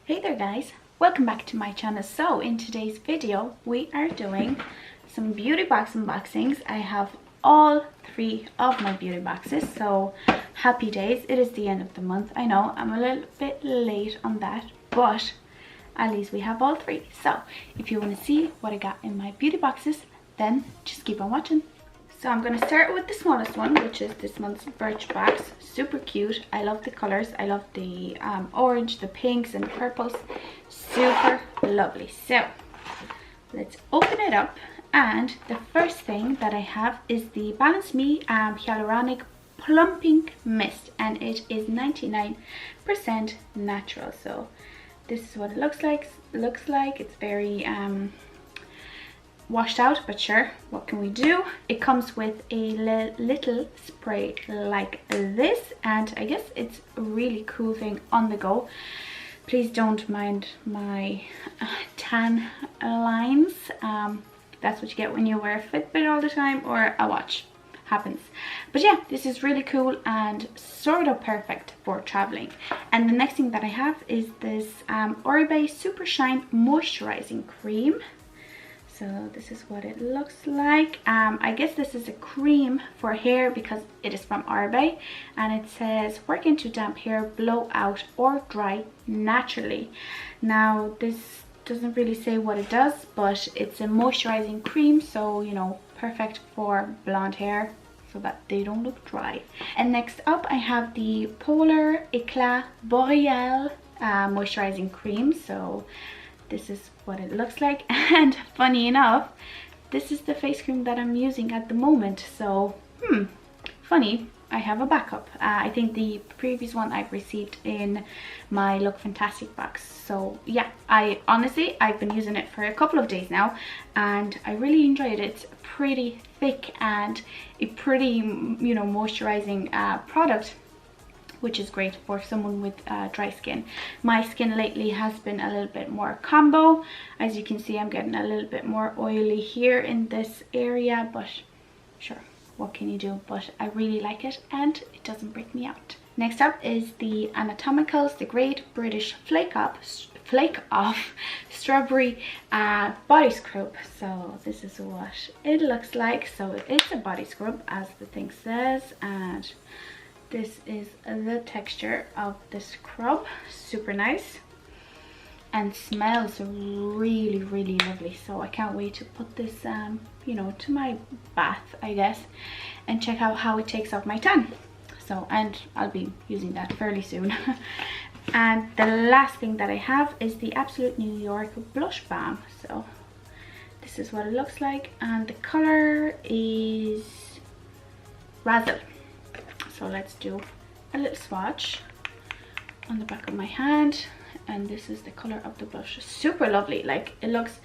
Hey there guys, welcome back to my channel. So in today's video we are doing some beauty box unboxings. I have all three of my beauty boxes, so happy days. It is the end of the month. I know I'm a little bit late on that, but at least we have all three. So if you want to see what I got in my beauty boxes, then just keep on watching. So I'm going to start with the smallest one, which is this month's Birchbox. Super cute. I love the colors. I love the orange, the pinks and the purples. Super lovely. So let's open it up. And the first thing that I have is the Balance Me Hyaluronic Plumping Mist. And it is 99% natural. So this is what it looks like. It's very washed out, but sure, what can we do? It comes with a little spray like this, and I guess it's a really cool thing on the go. Please don't mind my tan lines. That's what you get when you wear a Fitbit all the time or a watch. Happens. But yeah, this is really cool and sort of perfect for traveling. And the next thing that I have is this Oribe Super Shine Moisturizing Cream. So this is what it looks like. I guess this is a cream for hair because it is from Oribe, and it says work into damp hair, blow out or dry naturally. Now this doesn't really say what it does, but it's a moisturizing cream, so you know, perfect for blonde hair so that they don't look dry. And next up I have the Polar Eclat Boreal moisturizing cream. So this is what it looks like, and funny enough, this is the face cream that I'm using at the moment. So funny, I have a backup. I think the previous one I've received in my LookFantastic box. So yeah, I've been using it for a couple of days now and I really enjoyed it. It's pretty thick and a pretty, you know, moisturizing product, which is great for someone with dry skin. My skin lately has been a little bit more combo. As you can see, I'm getting a little bit more oily here in this area, but sure, what can you do? But I really like it and it doesn't break me out. Next up is the Anatomicals, the Great British Flake Off Strawberry Body Scrub. So this is what it looks like. So it is a body scrub, as the thing says, and this is the texture of the scrub. Super nice and smells really lovely. So I can't wait to put this you know, to my bath, I guess, and check out how it takes off my tan. So, and I'll be using that fairly soon. And the last thing that I have is the Absolute New York Blush Balm. So this is what it looks like, and the color is Razzle. So let's do a little swatch on the back of my hand, and this is the color of the blush. Super lovely. Like, it looks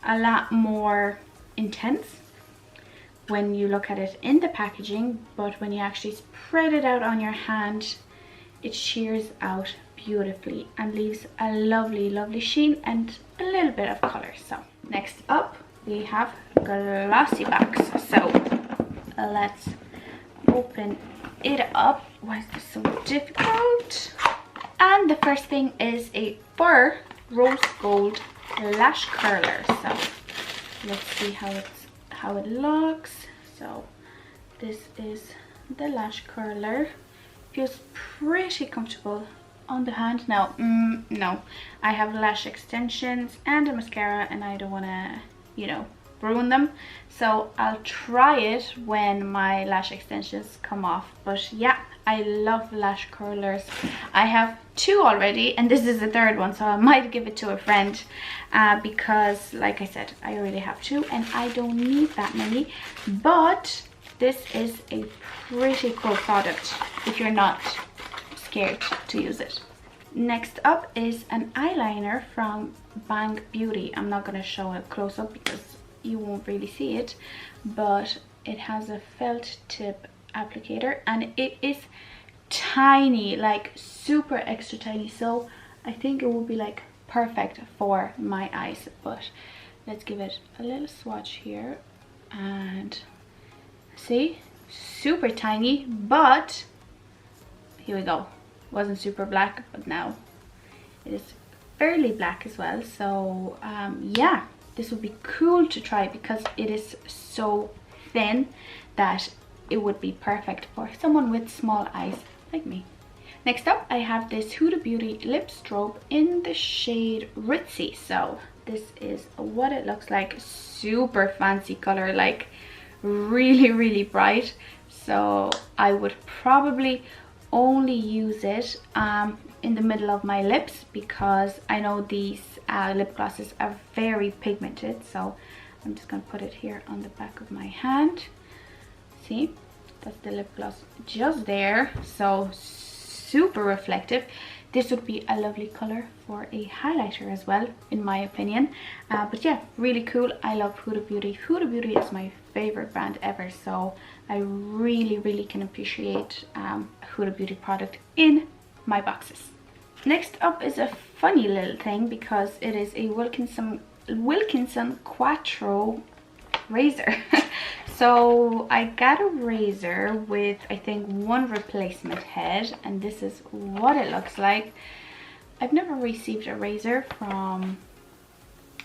a lot more intense when you look at it in the packaging, but when you actually spread it out on your hand, it shears out beautifully and leaves a lovely sheen and a little bit of color. So next up we have Glossybox. So let's open it up. Why is this so difficult? And the first thing is a Fur Rose Gold Lash Curler. So let's see how it looks. So this is the lash curler. Feels pretty comfortable on the hand. Now no, I have lash extensions and a mascara and I don't want to, you know, ruin them, so I'll try it when my lash extensions come off. But yeah, I love lash curlers. I have two already and this is the third one, so I might give it to a friend because like I said, I already have two and I don't need that many. But this is a pretty cool product if you're not scared to use it. Next up is an eyeliner from Bang Beauty. I'm not going to show a close-up because you won't really see it, but it has a felt tip applicator and it is tiny, like super extra tiny, so I think it will be like perfect for my eyes. But let's give it a little swatch here and see, super tiny, but here we go. Wasn't super black, but now it is fairly black as well, so yeah, this would be cool to try because it is so thin that it would be perfect for someone with small eyes like me. Next up, I have this Huda Beauty lip strobe in the shade Ritzy. So this is what it looks like. Super fancy color, like really bright. So I would probably only use it in the middle of my lips because I know these lip glosses are very pigmented. So I'm just gonna put it here on the back of my hand. See, that's the lip gloss just there. So super reflective. This would be a lovely color for a highlighter as well, in my opinion. But yeah, really cool. I love Huda Beauty. Huda Beauty is my favorite brand ever, so I really can appreciate a Huda Beauty product in my boxes. Next up is a funny little thing because it is a Wilkinson Quattro razor. So I got a razor with, I think, one replacement head, and this is what it looks like. I've never received a razor from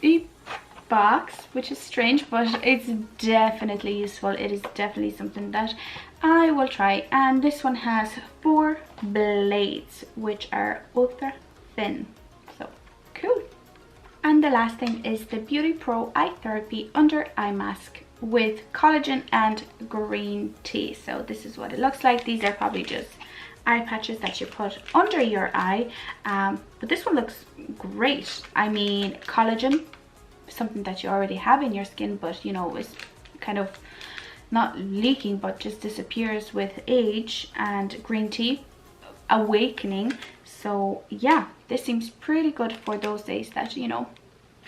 Birchbox, which is strange, but it's definitely useful. It is definitely something that I will try. And this one has 4 blades, which are ultra thin, so cool. And the last thing is the Beauty Pro Eye Therapy Under Eye Mask with collagen and green tea. So this is what it looks like. These are probably just eye patches that you put under your eye, but this one looks great. I mean, collagen, something that you already have in your skin, but you know, it's kind of not leaking but just disappears with age, and green tea, awakening. So yeah, this seems pretty good for those days that, you know,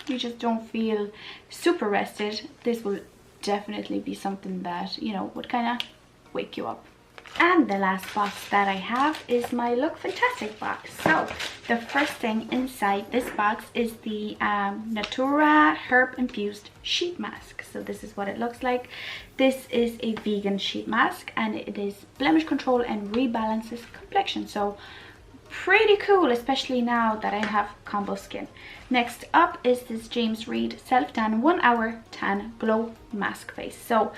you just don't feel super rested. This will definitely be something that, you know, would kind of wake you up. And the last box that I have is my LookFantastic box. So the first thing inside this box is the Natura herb infused sheet mask. So this is what it looks like. This is a vegan sheet mask and it is blemish control and rebalances complexion. So pretty cool, especially now that I have combo skin. Next up is this James Read Self Tan 1 Hour Tan Glow Mask Face. So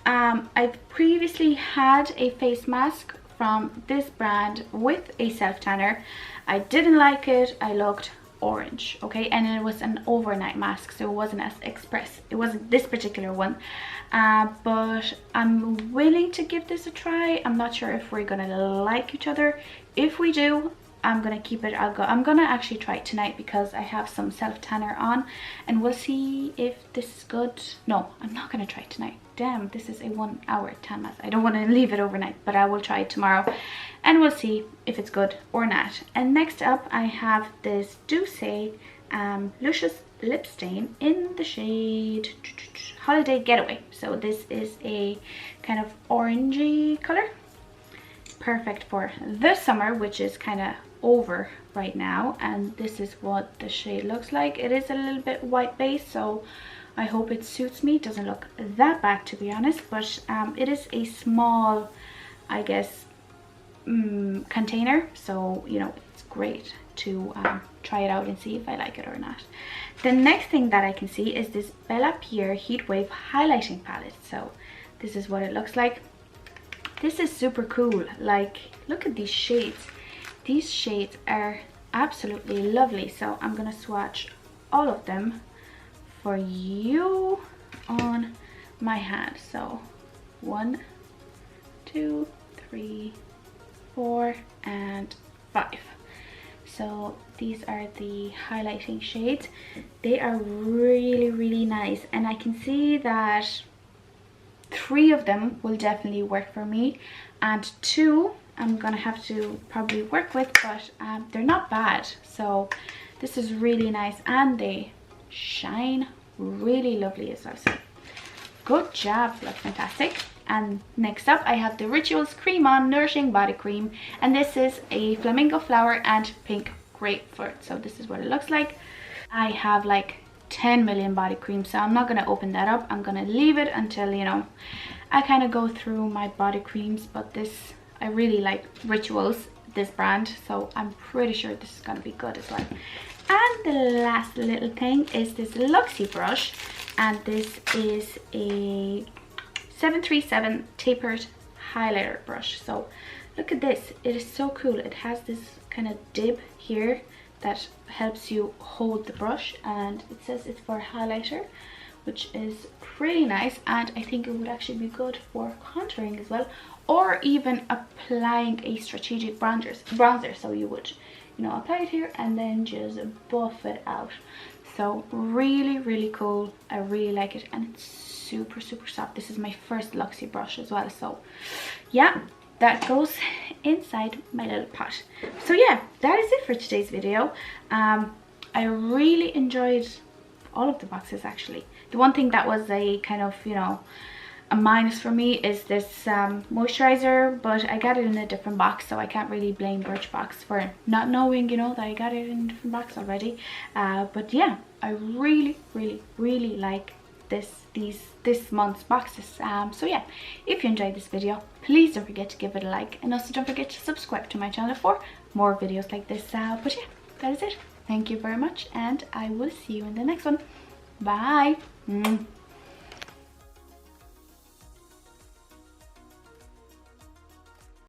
I've previously had a face mask from this brand with a self tanner. I didn't like it. I looked orange, okay, and it was an overnight mask, so it wasn't as express. It wasn't this particular one, but I'm willing to give this a try. I'm not sure if we're gonna like each other. If we do, I'm gonna keep it. I'm gonna actually try it tonight because I have some self tanner on, and we'll see if this is good. No, I'm not gonna try it tonight. Damn, this is a 1 hour tan mask. I don't want to leave it overnight, but I will try it tomorrow and we'll see if it's good or not. And next up I have this Douce Luscious Lip Stain in the shade Holiday Getaway. So this is a kind of orangey color, perfect for the summer, which is kind of over right now. And this is what the shade looks like. It is a little bit white base, so I hope it suits me. It doesn't look that bad, to be honest, but it is a small, I guess, container, so you know, it's great to try it out and see if I like it or not. The next thing that I can see is this Bella Pierre Heatwave highlighting palette. So this is what it looks like. This is super cool. Like, look at these shades. These shades are absolutely lovely. So I'm gonna swatch all of them for you on my hand. So 1, 2, 3, 4 and 5. So these are the highlighting shades. They are really nice, and I can see that 3 of them will definitely work for me, and 2 I'm gonna have to probably work with, but they're not bad. So this is really nice, and they shine really lovely as well. So good job, LookFantastic. And next up I have the Rituals Cream On Nourishing Body Cream, and this is a flamingo flower and pink grapefruit. So this is what it looks like. I have like 10 million body creams, so I'm not going to open that up. I'm going to leave it until, you know, I kind of go through my body creams. But this, I really like Rituals, this brand, so I'm pretty sure this is going to be good as well. And the last little thing is this Luxie brush, and this is a 737 tapered highlighter brush. So look at this, it is so cool. It has this kind of dib here that helps you hold the brush, and it says it's for a highlighter, which is pretty nice, and I think it would actually be good for contouring as well, or even applying a strategic bronzer. So you would, you know, apply it here and then just buff it out. So really cool. I really like it, and it's super soft. This is my first Luxie brush as well, so yeah, that goes inside my little pot. So yeah, that is it for today's video. I really enjoyed all of the boxes actually. The one thing that was a kind of, you know, a minus for me is this moisturizer, but I got it in a different box, so I can't really blame Birchbox for not knowing, you know, that I got it in a different box already. But yeah, I really like this month's boxes. So yeah, if you enjoyed this video, please don't forget to give it a like, and also don't forget to subscribe to my channel for more videos like this. But yeah, that is it. Thank you very much, and I will see you in the next one. Bye.